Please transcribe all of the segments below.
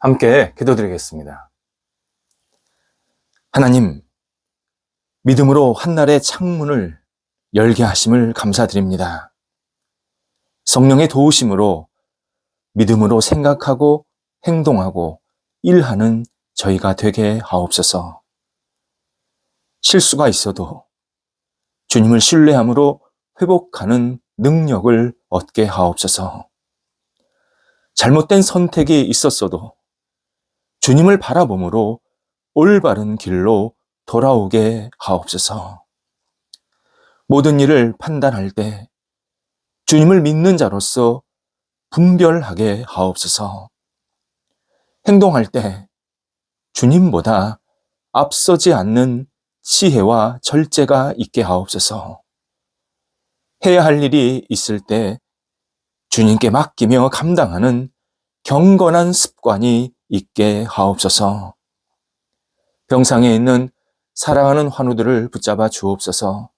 함께 기도드리겠습니다. 하나님, 믿음으로 한날의 창문을 열게 하심을 감사드립니다. 성령의 도우심으로 믿음으로 생각하고 행동하고 일하는 저희가 되게 하옵소서. 실수가 있어도 주님을 신뢰함으로 회복하는 능력을 얻게 하옵소서. 잘못된 선택이 있었어도 주님을 바라봄으로 올바른 길로 돌아오게 하옵소서. 모든 일을 판단할 때 주님을 믿는 자로서 분별하게 하옵소서. 행동할 때 주님보다 앞서지 않는 지혜와 절제가 있게 하옵소서. 해야 할 일이 있을 때 주님께 맡기며 감당하는 경건한 습관이 있게 하옵소서. 병상에 있는 사랑하는 환우들을 붙잡아 주옵소서.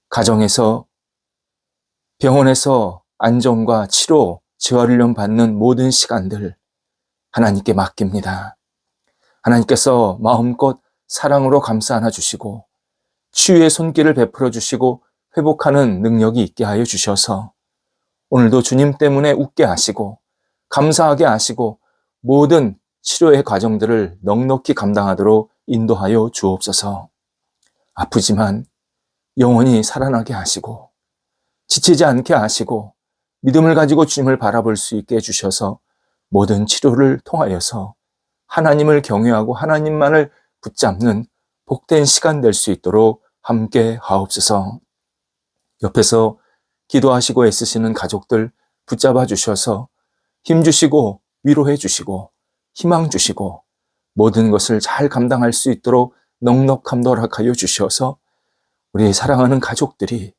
가정에서, 병원에서 안정과 치료, 재활훈련 받는 모든 시간들 하나님께 맡깁니다. 하나님께서 마음껏 사랑으로 감싸 안아 주시고 치유의 손길을 베풀어 주시고 회복하는 능력이 있게 하여 주셔서 오늘도 주님 때문에 웃게 하시고 감사하게 하시고 모든 치료의 과정들을 넉넉히 감당하도록 인도하여 주옵소서. 아프지만 영원히 살아나게 하시고 지치지 않게 하시고 믿음을 가지고 주님을 바라볼 수 있게 해주셔서 모든 치료를 통하여서 하나님을 경외하고 하나님만을 붙잡는 복된 시간 될 수 있도록 함께 하옵소서. 옆에서 기도하시고 애쓰시는 가족들 붙잡아 주셔서 힘 주시고 위로해 주시고 희망 주시고 모든 것을 잘 감당할 수 있도록 넉넉함 허락하여 주셔서 우리 사랑하는 가족들이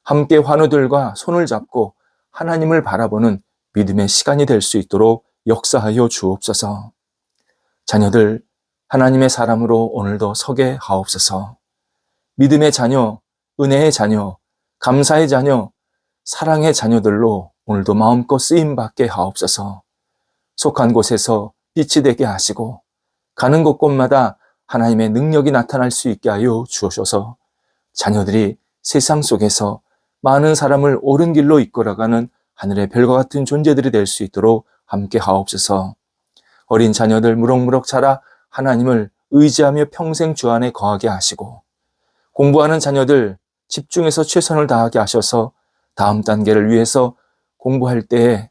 함께 환우들과 손을 잡고 하나님을 바라보는 믿음의 시간이 될 수 있도록 역사하여 주옵소서. 자녀들 하나님의 사람으로 오늘도 서게 하옵소서. 믿음의 자녀, 은혜의 자녀, 감사의 자녀, 사랑의 자녀들로 오늘도 마음껏 쓰임받게 하옵소서. 속한 곳에서 빛이 되게 하시고 가는 곳곳마다 하나님의 능력이 나타날 수 있게 하여 주셔서 자녀들이 세상 속에서 많은 사람을 옳은 길로 이끌어가는 하늘의 별과 같은 존재들이 될 수 있도록 함께 하옵소서. 어린 자녀들 무럭무럭 자라 하나님을 의지하며 평생 주 안에 거하게 하시고 공부하는 자녀들 집중해서 최선을 다하게 하셔서 다음 단계를 위해서 공부할 때에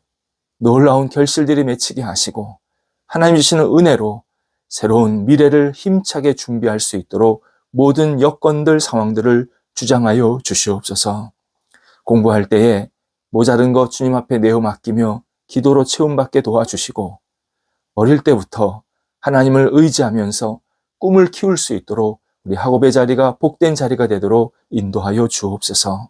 놀라운 결실들이 맺히게 하시고 하나님 주시는 은혜로 새로운 미래를 힘차게 준비할 수 있도록 모든 여건들, 상황들을 주장하여 주시옵소서. 공부할 때에 모자른 것 주님 앞에 내어 맡기며 기도로 채움받게 도와주시고 어릴 때부터 하나님을 의지하면서 꿈을 키울 수 있도록 우리 학업의 자리가 복된 자리가 되도록 인도하여 주옵소서.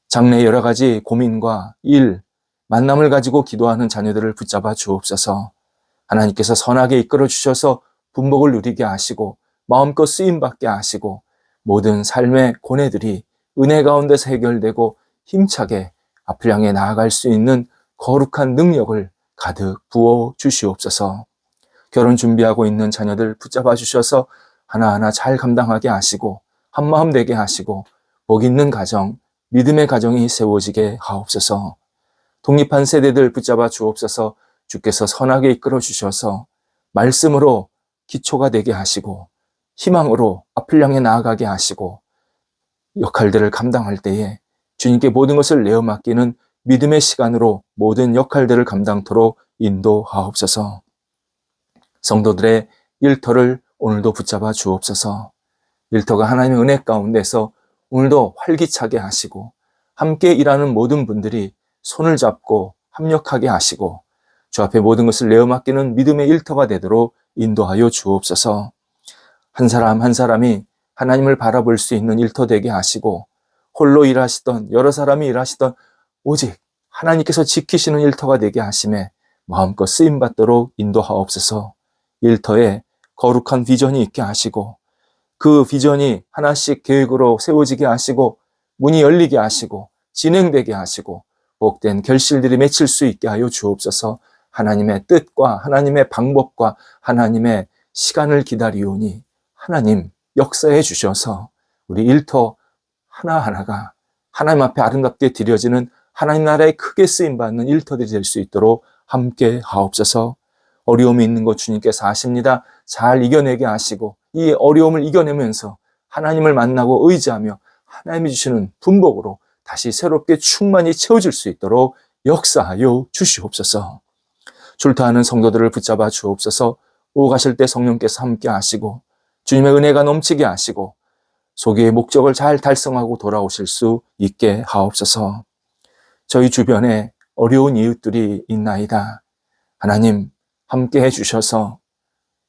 장래의 여러 가지 고민과 일, 만남을 가지고 기도하는 자녀들을 붙잡아 주옵소서. 하나님께서 선하게 이끌어 주셔서 분복을 누리게 하시고 마음껏 쓰임받게 하시고 모든 삶의 고뇌들이 은혜 가운데서 해결되고 힘차게 앞을 향해 나아갈 수 있는 거룩한 능력을 가득 부어 주시옵소서. 결혼 준비하고 있는 자녀들 붙잡아 주셔서 하나하나 잘 감당하게 하시고 한마음 되게 하시고 복 있는 가정, 믿음의 가정이 세워지게 하옵소서. 독립한 세대들 붙잡아 주옵소서. 주께서 선하게 이끌어 주셔서 말씀으로 기초가 되게 하시고 희망으로 앞을 향해 나아가게 하시고 역할들을 감당할 때에 주님께 모든 것을 내어 맡기는 믿음의 시간으로 모든 역할들을 감당토록 인도하옵소서. 성도들의 일터를 오늘도 붙잡아 주옵소서. 일터가 하나님의 은혜 가운데서 오늘도 활기차게 하시고 함께 일하는 모든 분들이 손을 잡고 합력하게 하시고 주 앞에 모든 것을 내어 맡기는 믿음의 일터가 되도록 인도하여 주옵소서. 한 사람 한 사람이 하나님을 바라볼 수 있는 일터 되게 하시고 홀로 일하시던 여러 사람이 일하시던 오직 하나님께서 지키시는 일터가 되게 하심에 마음껏 쓰임받도록 인도하옵소서. 일터에 거룩한 비전이 있게 하시고 그 비전이 하나씩 계획으로 세워지게 하시고 문이 열리게 하시고 진행되게 하시고 복된 결실들이 맺힐 수 있게 하여 주옵소서. 하나님의 뜻과 하나님의 방법과 하나님의 시간을 기다리오니 하나님 역사해 주셔서 우리 일터 하나하나가 하나님 앞에 아름답게 드려지는 하나님 나라에 크게 쓰임받는 일터들이 될 수 있도록 함께 하옵소서. 어려움이 있는 것 주님께서 아십니다. 잘 이겨내게 하시고 이 어려움을 이겨내면서 하나님을 만나고 의지하며 하나님이 주시는 분복으로 다시 새롭게 충만히 채워질 수 있도록 역사하여 주시옵소서. 출타하는 성도들을 붙잡아 주옵소서. 오고 가실 때 성령께서 함께 하시고 주님의 은혜가 넘치게 하시고 소기의 목적을 잘 달성하고 돌아오실 수 있게 하옵소서. 저희 주변에 어려운 이웃들이 있나이다. 하나님 함께 해주셔서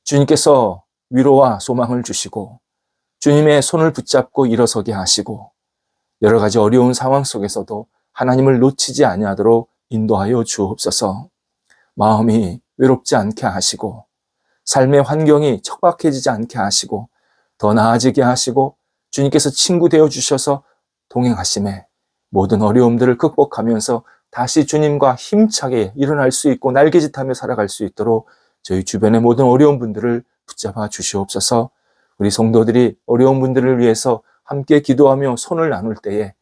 주님께서 위로와 소망을 주시고 주님의 손을 붙잡고 일어서게 하시고 여러 가지 어려운 상황 속에서도 하나님을 놓치지 아니하도록 인도하여 주옵소서. 마음이 외롭지 않게 하시고 삶의 환경이 척박해지지 않게 하시고 더 나아지게 하시고 주님께서 친구 되어 주셔서 동행하심에 모든 어려움들을 극복하면서 다시 주님과 힘차게 일어날 수 있고 날개짓하며 살아갈 수 있도록 저희 주변의 모든 어려운 분들을 붙잡아 주시옵소서. 우리 성도들이 어려운 분들을 위해서 함께 기도하며 손을 나눌 때에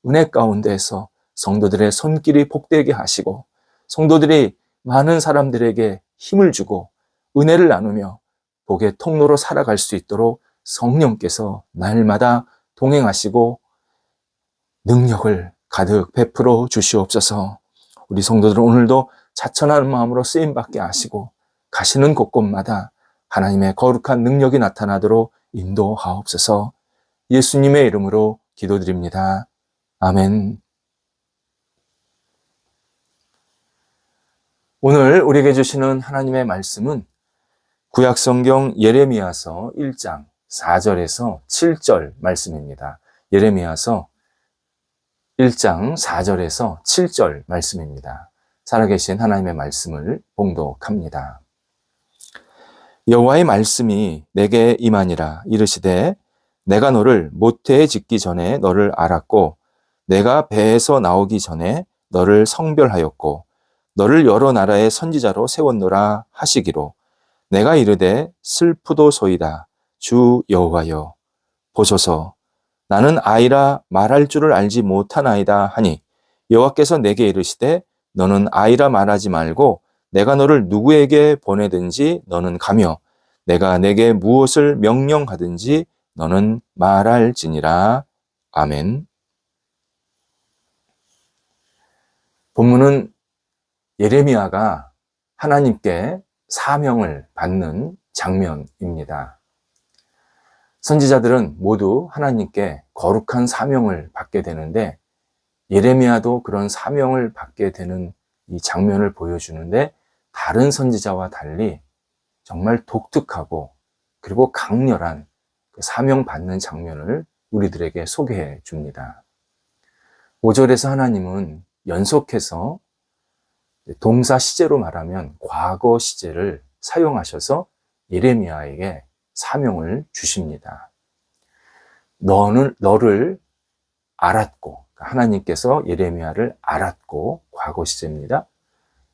은혜 가운데에서 성도들의 손길이 복되게 하시고 성도들이 많은 사람들에게 힘을 주고 은혜를 나누며 복의 통로로 살아갈 수 있도록 성령께서 날마다 동행하시고 능력을 가득 베풀어 주시옵소서. 우리 성도들은 오늘도 자천하는 마음으로 쓰임받게 하시고 가시는 곳곳마다 하나님의 거룩한 능력이 나타나도록 인도하옵소서. 예수님의 이름으로 기도드립니다. 아멘. 오늘 우리에게 주시는 하나님의 말씀은 구약성경 예레미야서 1장 4절에서 7절 말씀입니다. 예레미야서 1장 4절에서 7절 말씀입니다. 살아계신 하나님의 말씀을 봉독합니다. 여호와의 말씀이 내게 임하니라. 이르시되 내가 너를 모태에 짓기 전에 너를 알았고 내가 배에서 나오기 전에 너를 성별하였고 너를 여러 나라의 선지자로 세웠노라 하시기로 내가 이르되 슬프도소이다. 주 여호와여 보소서 나는 아이라 말할 줄을 알지 못하나이다 하니 여호와께서 내게 이르시되 너는 아이라 말하지 말고 내가 너를 누구에게 보내든지 너는 가며 내가 내게 무엇을 명령하든지 너는 말할지니라. 아멘. 본문은 예레미야가 하나님께 사명을 받는 장면입니다. 선지자들은 모두 하나님께 거룩한 사명을 받게 되는데 예레미야도 그런 사명을 받게 되는 이 장면을 보여주는데 다른 선지자와 달리 정말 독특하고 그리고 강렬한 그 사명 받는 장면을 우리들에게 소개해 줍니다. 5절에서 하나님은 연속해서 동사 시제로 말하면 과거 시제를 사용하셔서 예레미야에게 사명을 주십니다. 너를 알았고, 하나님께서 예레미야를 알았고, 과거 시제입니다.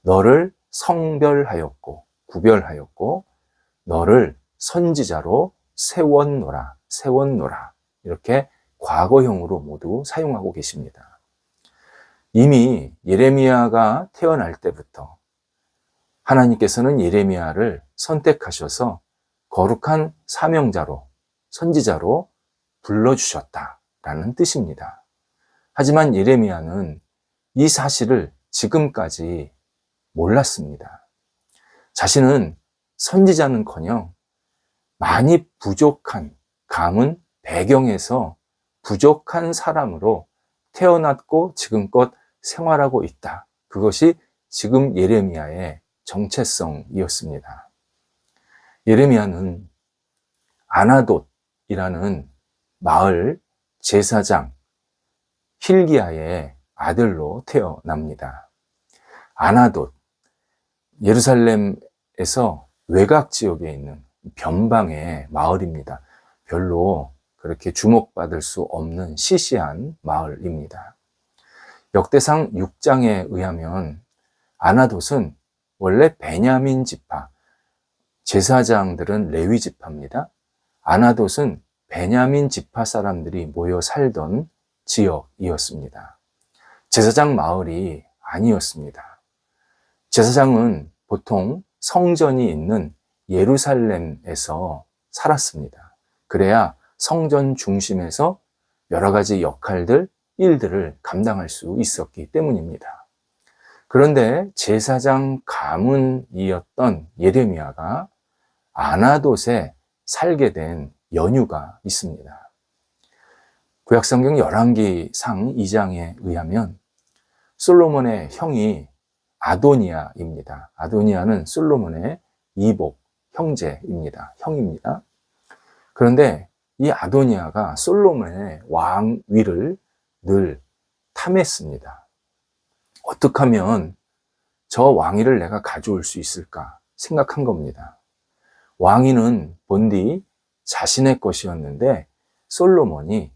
너를 성별하였고, 구별하였고, 너를 선지자로 세웠노라. 이렇게 과거형으로 모두 사용하고 계십니다. 이미 예레미야가 태어날 때부터 하나님께서는 예레미야를 선택하셔서 거룩한 사명자로, 선지자로 불러주셨다라는 뜻입니다. 하지만 예레미야는 이 사실을 지금까지 몰랐습니다. 자신은 선지자는커녕 많이 부족한 가문 배경에서 부족한 사람으로 태어났고 지금껏 생활하고 있다. 그것이 지금 예레미야의 정체성이었습니다. 예레미야는 아나돗이라는 마을 제사장 힐기야의 아들로 태어납니다. 아나돗, 예루살렘에서 외곽 지역에 있는 변방의 마을입니다. 별로 그렇게 주목받을 수 없는 시시한 마을입니다. 역대상 6장에 의하면 아나돗은 원래 베냐민 지파, 제사장들은 레위 지파입니다. 아나돗은 베냐민 지파 사람들이 모여 살던 지역이었습니다. 제사장 마을이 아니었습니다. 제사장은 보통 성전이 있는 예루살렘에서 살았습니다. 그래야 성전 중심에서 여러 가지 역할들, 일들을 감당할 수 있었기 때문입니다. 그런데 제사장 가문이었던 예레미야가 아나돗에 살게 된 연유가 있습니다. 구약성경 열왕기상 2장에 의하면 솔로몬의 형이 아도니아입니다. 아도니아는 솔로몬의 이복, 형제입니다. 형입니다. 그런데 이 아도니아가 솔로몬의 왕위를 늘 탐했습니다. 어떻게 하면 저 왕위를 내가 가져올 수 있을까 생각한 겁니다. 왕위는 본디 자신의 것이었는데 솔로몬이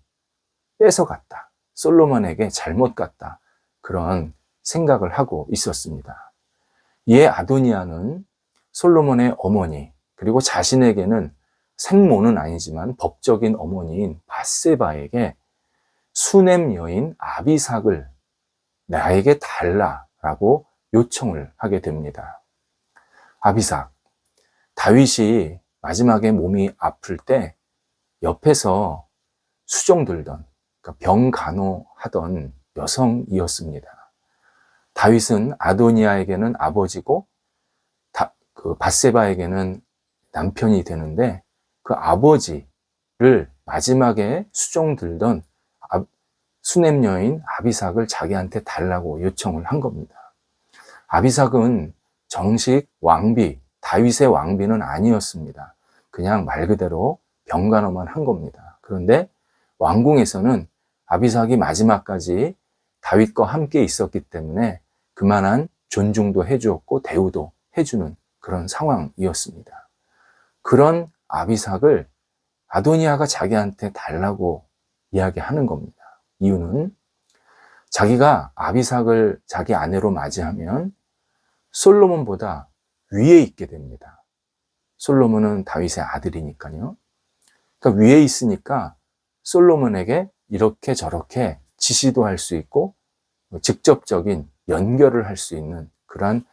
뺏어갔다. 솔로몬에게 잘못 갔다. 그런 생각을 하고 있었습니다. 이에 아도니아는 솔로몬의 어머니, 그리고 자신에게는 생모는 아니지만 법적인 어머니인 밧세바에게 수넴 여인 아비삭을 나에게 달라라고 요청을 하게 됩니다. 아비삭, 다윗이 마지막에 몸이 아플 때 옆에서 수종 들던, 그러니까 병간호하던 여성이었습니다. 다윗은 아도니아에게는 아버지고 밧세바에게는 남편이 되는데 그 아버지를 마지막에 수종 들던 수넴 여인 아비삭을 자기한테 달라고 요청을 한 겁니다. 아비삭은 정식 왕비, 다윗의 왕비는 아니었습니다. 그냥 말 그대로 병간호만 한 겁니다. 그런데 왕궁에서는 아비삭이 마지막까지 다윗과 함께 있었기 때문에 그만한 존중도 해주었고 대우도 해주는 그런 상황이었습니다. 그런 아비삭을 아도니아가 자기한테 달라고 이야기하는 겁니다. 이유는 자기가 아비삭을 자기 아내로 맞이하면 솔로몬보다 위에 있게 됩니다. 솔로몬은 다윗의 아들이니까요. 그러니까 위에 있으니까 솔로몬에게 이렇게 저렇게 지시도 할 수 있고 직접적인 연결을 할 수 있는 그러한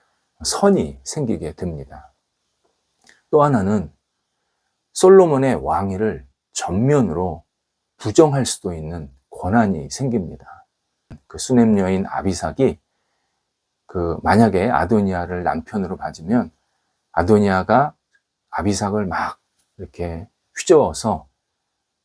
선이 생기게 됩니다. 또 하나는 솔로몬의 왕위를 전면으로 부정할 수도 있는 권한이 생깁니다. 그 수넴 여인 아비삭이 만약에 아도니아를 남편으로 맞으면 아도니아가 아비삭을 막 이렇게 휘저어서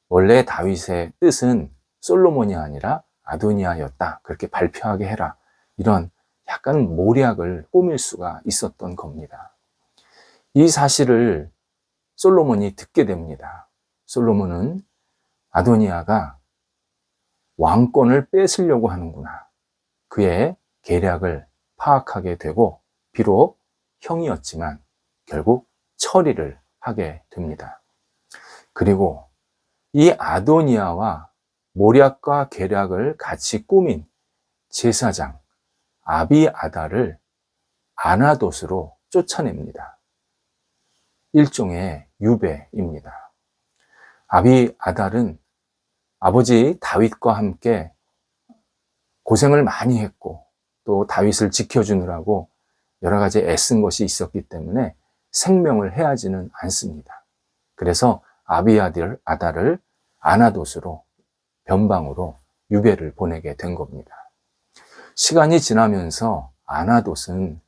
원래 다윗의 뜻은 솔로몬이 아니라 아도니아였다. 그렇게 발표하게 해라. 이런 약간 모략을 꾸밀 수가 있었던 겁니다. 이 사실을 솔로몬이 듣게 됩니다. 솔로몬은 아도니아가 왕권을 뺏으려고 하는구나. 그의 계략을 파악하게 되고 비록 형이었지만 결국 처리를 하게 됩니다. 그리고 이 아도니아와 모략과 계략을 같이 꾸민 제사장 아비아달을 아나돗으로 쫓아냅니다. 일종의 유배입니다. 아비아달은 아버지 다윗과 함께 고생을 많이 했고 또 다윗을 지켜주느라고 여러 가지 애쓴 것이 있었기 때문에 생명을 해하지는 않습니다. 그래서 아비아달을 아나돗으로 변방으로 유배를 보내게 된 겁니다. 시간이 지나면서 아나돗은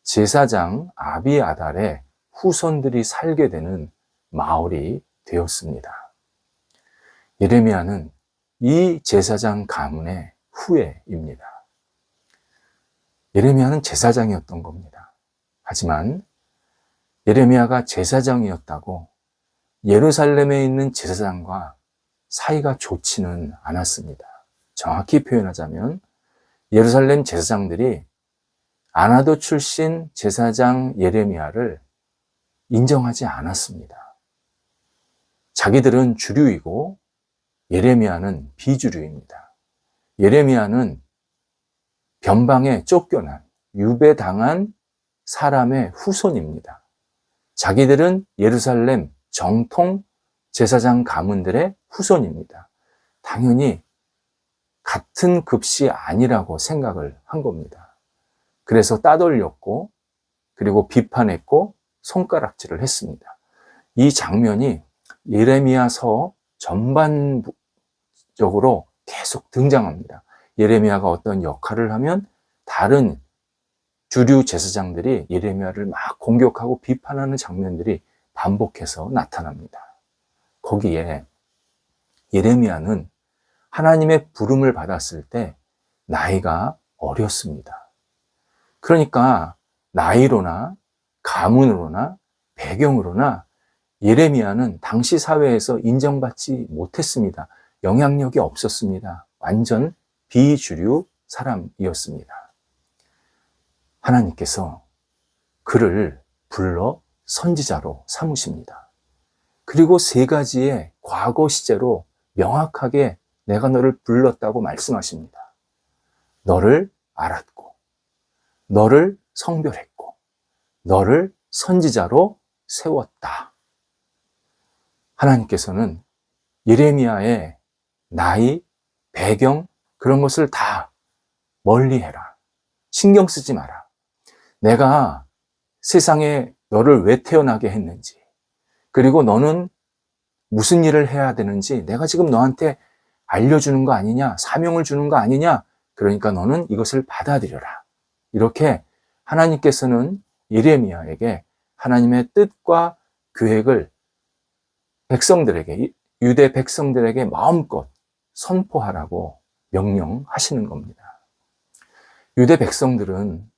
제사장 아비아달의 후손들이 살게 되는 마을이 되었습니다. 예레미야는 이 제사장 가문의 후예입니다. 예레미야는 제사장이었던 겁니다. 하지만 예레미야가 제사장이었다고 예루살렘에 있는 제사장과 사이가 좋지는 않았습니다. 정확히 표현하자면 예루살렘 제사장들이 아나돗 출신 제사장 예레미야를 인정하지 않았습니다. 자기들은 주류이고 예레미야는 비주류입니다. 예레미야는 변방에 쫓겨난, 유배당한 사람의 후손입니다. 자기들은 예루살렘 정통 제사장 가문들의 후손입니다. 당연히 같은 급시 아니라고 생각을 한 겁니다. 그래서 따돌렸고, 그리고 비판했고, 손가락질을 했습니다. 이 장면이 예레미야서 전반적으로 계속 등장합니다. 예레미야가 어떤 역할을 하면 다른 주류 제사장들이 예레미야를 막 공격하고 비판하는 장면들이 반복해서 나타납니다. 거기에 예레미야는 하나님의 부름을 받았을 때 나이가 어렸습니다. 그러니까 나이로나 가문으로나 배경으로나 예레미야는 당시 사회에서 인정받지 못했습니다. 영향력이 없었습니다. 완전 비주류 사람이었습니다. 하나님께서 그를 불러 선지자로 삼으십니다. 그리고 3가지의 과거 시제로 명확하게 내가 너를 불렀다고 말씀하십니다. 너를 알았고, 너를 성별했고, 너를 선지자로 세웠다. 하나님께서는 예레미야의 나이, 배경, 그런 것을 다 멀리해라. 신경 쓰지 마라. 내가 세상에 너를 왜 태어나게 했는지, 그리고 너는 무슨 일을 해야 되는지 내가 지금 너한테 알려주는 거 아니냐, 사명을 주는 거 아니냐, 그러니까 너는 이것을 받아들여라. 이렇게 하나님께서는 예레미야에게 하나님의 뜻과 계획을 백성들에게, 유대 백성들에게 마음껏 선포하라고 명령하시는 겁니다. 유대 백성들은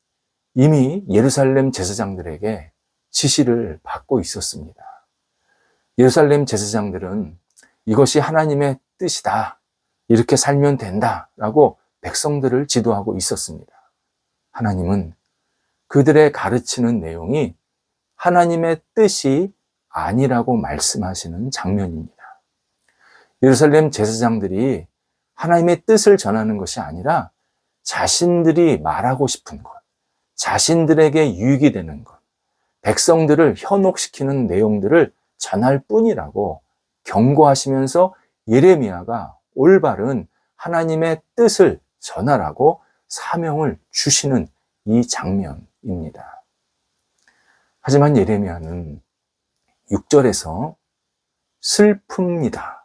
이미 예루살렘 제사장들에게 지시를 받고 있었습니다. 예루살렘 제사장들은 이것이 하나님의 뜻이다, 이렇게 살면 된다 라고 백성들을 지도하고 있었습니다. 하나님은 그들의 가르치는 내용이 하나님의 뜻이 아니라고 말씀하시는 장면입니다. 예루살렘 제사장들이 하나님의 뜻을 전하는 것이 아니라 자신들이 말하고 싶은 것, 자신들에게 유익이 되는 것, 백성들을 현혹시키는 내용들을 전할 뿐이라고 경고하시면서 예레미야가 올바른 하나님의 뜻을 전하라고 사명을 주시는 이 장면입니다. 하지만 예레미야는 6절에서 슬픕니다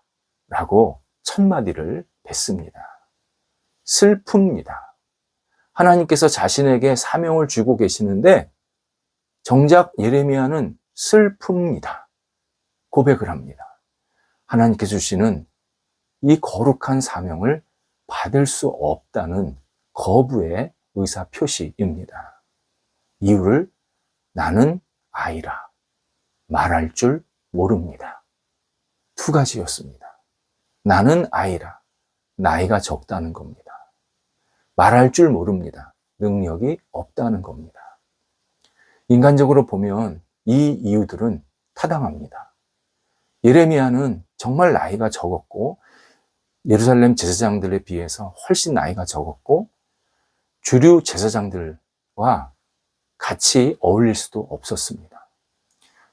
라고 첫 마디를 뱉습니다. 슬픕니다. 하나님께서 자신에게 사명을 주고 계시는데 정작 예레미야는 슬픕니다. 고백을 합니다. 하나님께서 주시는 이 거룩한 사명을 받을 수 없다는 거부의 의사 표시입니다. 이유를 나는 아이라 말할 줄 모릅니다. 2가지였습니다. 나는 아이라 나이가 적다는 겁니다. 말할 줄 모릅니다. 능력이 없다는 겁니다. 인간적으로 보면 이 이유들은 타당합니다. 예레미야는 정말 나이가 적었고 예루살렘 제사장들에 비해서 훨씬 나이가 적었고 주류 제사장들과 같이 어울릴 수도 없었습니다.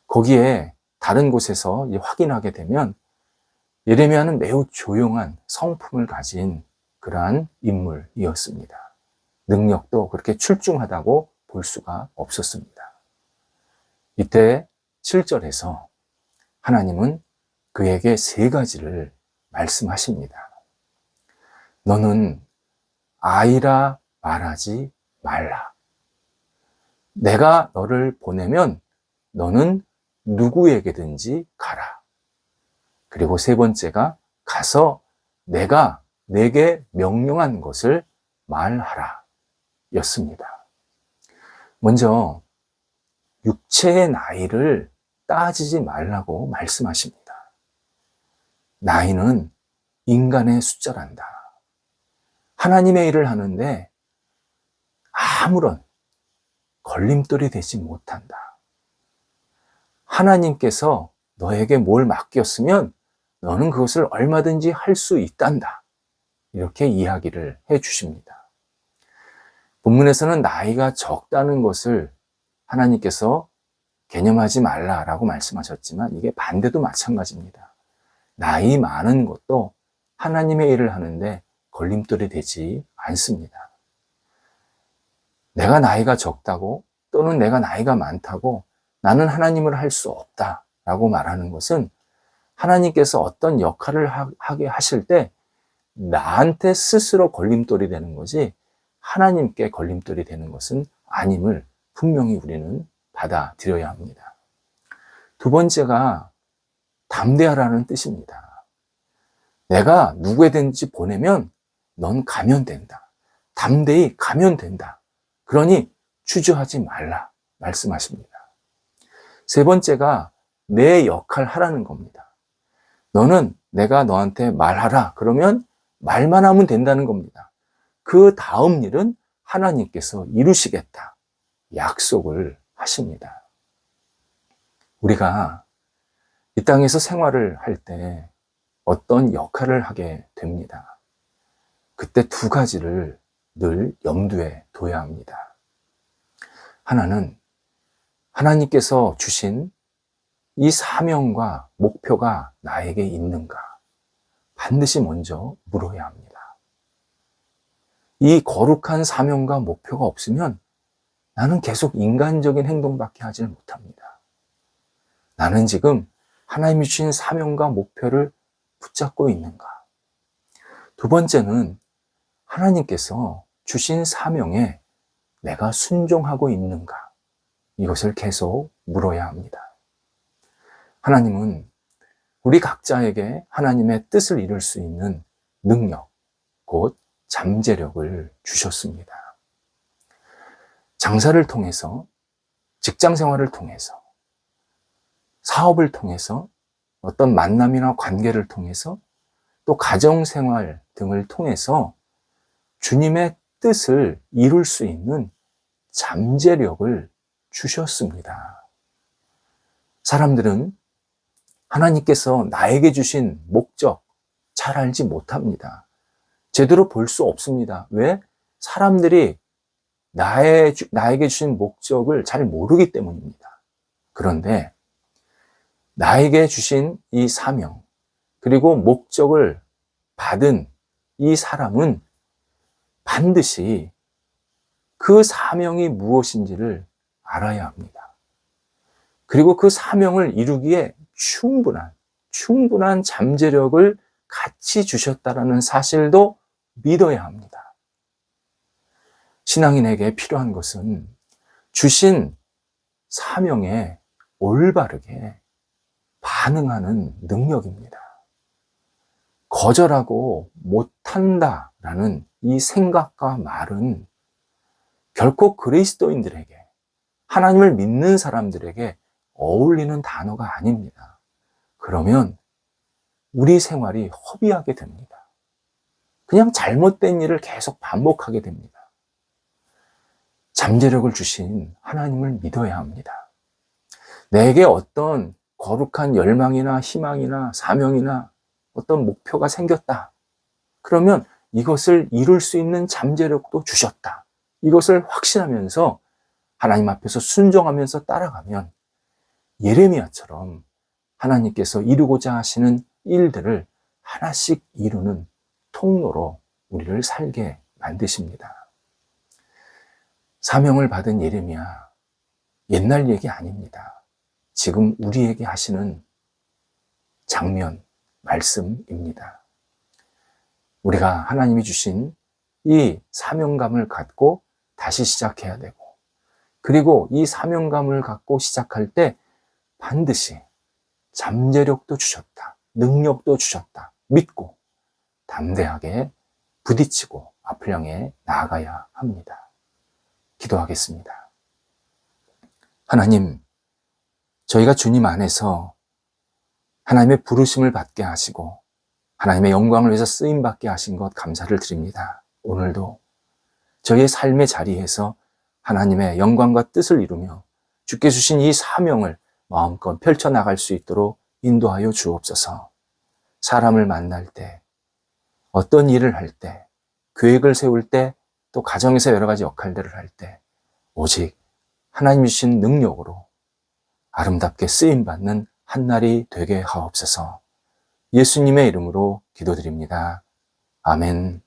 거기에 다른 곳에서 확인하게 되면 예레미야는 매우 조용한 성품을 가진 그러한 인물이었습니다. 능력도 그렇게 출중하다고 볼 수가 없었습니다. 이때 7절에서 하나님은 그에게 3가지를 말씀하십니다. 너는 아이라 말하지 말라. 내가 너를 보내면 너는 누구에게든지 가라. 그리고 3번째가 가서 내가 내게 명령한 것을 말하라 였습니다. 먼저 육체의 나이를 따지지 말라고 말씀하십니다. 나이는 인간의 숫자란다. 하나님의 일을 하는데 아무런 걸림돌이 되지 못한다. 하나님께서 너에게 뭘 맡겼으면 너는 그것을 얼마든지 할 수 있단다. 이렇게 이야기를 해 주십니다. 본문에서는 나이가 적다는 것을 하나님께서 개념하지 말라라고 말씀하셨지만 이게 반대도 마찬가지입니다. 나이 많은 것도 하나님의 일을 하는데 걸림돌이 되지 않습니다. 내가 나이가 적다고 또는 내가 나이가 많다고 나는 하나님을 할 수 없다라고 말하는 것은 하나님께서 어떤 역할을 하게 하실 때 나한테 스스로 걸림돌이 되는 거지 하나님께 걸림돌이 되는 것은 아님을 분명히 우리는 받아들여야 합니다. 두 번째가 담대하라는 뜻입니다. 내가 누구에든지 보내면 넌 가면 된다. 담대히 가면 된다. 그러니 주저하지 말라 말씀하십니다. 세 번째가 내 역할 하라는 겁니다. 너는 내가 너한테 말하라 그러면 말만 하면 된다는 겁니다. 그 다음 일은 하나님께서 이루시겠다 약속을 하십니다. 우리가 이 땅에서 생활을 할 때 어떤 역할을 하게 됩니다. 그때 두 가지를 늘 염두에 둬야 합니다. 하나는 하나님께서 주신 이 사명과 목표가 나에게 있는가? 반드시 먼저 물어야 합니다. 이 거룩한 사명과 목표가 없으면 나는 계속 인간적인 행동밖에 하지를 못합니다. 나는 지금 하나님이 주신 사명과 목표를 붙잡고 있는가? 두 번째는 하나님께서 주신 사명에 내가 순종하고 있는가? 이것을 계속 물어야 합니다. 하나님은 우리 각자에게 하나님의 뜻을 이룰 수 있는 능력, 곧 잠재력을 주셨습니다. 장사를 통해서, 직장 생활을 통해서, 사업을 통해서, 어떤 만남이나 관계를 통해서, 또 가정생활 등을 통해서 주님의 뜻을 이룰 수 있는 잠재력을 주셨습니다. 사람들은 하나님께서 나에게 주신 목적 잘 알지 못합니다. 제대로 볼 수 없습니다. 왜? 사람들이 나에게 주신 목적을 잘 모르기 때문입니다. 그런데 나에게 주신 이 사명, 그리고 목적을 받은 이 사람은 반드시 그 사명이 무엇인지를 알아야 합니다. 그리고 그 사명을 이루기에 충분한 잠재력을 같이 주셨다라는 사실도 믿어야 합니다. 신앙인에게 필요한 것은 주신 사명에 올바르게 반응하는 능력입니다. 거절하고 못한다라는 이 생각과 말은 결코 그리스도인들에게, 하나님을 믿는 사람들에게 어울리는 단어가 아닙니다. 그러면 우리 생활이 허비하게 됩니다. 그냥 잘못된 일을 계속 반복하게 됩니다. 잠재력을 주신 하나님을 믿어야 합니다. 내게 어떤 거룩한 열망이나 희망이나 사명이나 어떤 목표가 생겼다. 그러면 이것을 이룰 수 있는 잠재력도 주셨다. 이것을 확신하면서 하나님 앞에서 순종하면서 따라가면 예레미야처럼 하나님께서 이루고자 하시는 일들을 하나씩 이루는 통로로 우리를 살게 만드십니다. 사명을 받은 예레미야, 옛날 얘기 아닙니다. 지금 우리에게 하시는 장면, 말씀입니다. 우리가 하나님이 주신 이 사명감을 갖고 다시 시작해야 되고, 그리고 이 사명감을 갖고 시작할 때 반드시 잠재력도 주셨다, 능력도 주셨다 믿고 담대하게 부딪히고 앞을 향해 나아가야 합니다. 기도하겠습니다. 하나님, 저희가 주님 안에서 하나님의 부르심을 받게 하시고 하나님의 영광을 위해서 쓰임받게 하신 것 감사를 드립니다. 오늘도 저희의 삶의 자리에서 하나님의 영광과 뜻을 이루며 주께 주신 이 사명을 마음껏 펼쳐나갈 수 있도록 인도하여 주옵소서. 사람을 만날 때, 어떤 일을 할 때, 계획을 세울 때, 또 가정에서 여러 가지 역할들을 할 때 오직 하나님이신 능력으로 아름답게 쓰임받는 한 날이 되게 하옵소서. 예수님의 이름으로 기도드립니다. 아멘.